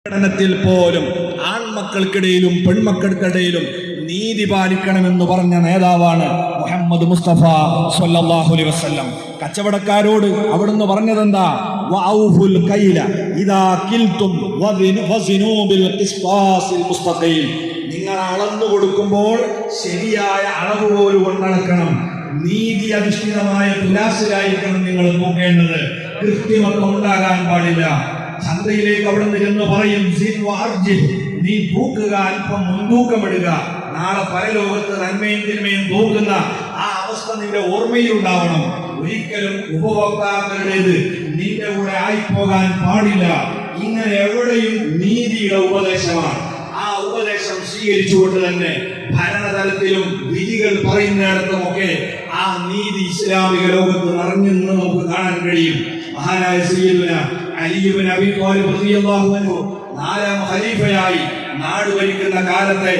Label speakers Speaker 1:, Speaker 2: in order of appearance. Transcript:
Speaker 1: പഠനത്തിൽ പോലും ആൺമക്കൾക്കിടയിലും പെൺമക്കൾക്കിടയിലും നീതി പാലിക്കണമെന്ന് പറഞ്ഞ നേതാവാണ് മുഹമ്മദ് മുസ്തഫ സ്വല്ലല്ലാഹു അലൈഹി വസല്ലം. കച്ചവടക്കാരോട് അവിടുന്ന് പറഞ്ഞതെന്താ? വഔഫുൽ കൈല ഇദാ കിൽതും വസിനൂ ബിൽ ഖിസ്താസിൽ മുസ്തഖീം. നിങ്ങൾ അളന്നു കൊടുക്കുമ്പോൾ ശരിയായ അളവ് പോലും കൊണ്ടളക്കണം. നീതി അധിഷ്ഠിതമായ തുലാസിലായിരിക്കണം നിങ്ങൾ നോക്കേണ്ടത്. കൃത്രിമത്വം ഉണ്ടാകാൻ പാടില്ല. ചന്തയിലേക്ക് അവിടെ നിന്ന് പറയും, നീ തൂക്കുക, അല്പം മുൻതൂക്കമിടുക. നാളെ പരലോകത്ത് നന്മയും തിന്മയും തൂക്കുന്ന ആ അവസ്ഥ നിന്റെ ഓർമ്മയിലുണ്ടാവണം. ഒരിക്കലും ഉപഭോക്താക്കളുടേത് നിന്റെ കൂടെ ആയിപ്പോകാൻ പാടില്ല. ഇങ്ങനെ എവിടെയും നീതിയുടെ ഉപദേശമാണ്. ആ ഉപദേശം സ്വീകരിച്ചുകൊണ്ട് തന്നെ ഭരണതലത്തിലും വിധികൾ പറയുന്നിടത്തുമൊക്കെ ആ നീതി ഇസ്ലാമിക ലോകത്ത് നിറഞ്ഞെന്ന് നമുക്ക് കാണാൻ കഴിയും. മഹാനായ സയ്യിദുനാ അലി ഇബ്നു അബീ ത്വാലിബ് റളിയല്ലാഹു അൻഹു 4ാം ഖലീഫയായി നാട് ഭരിക്കുന്ന കാലത്തെ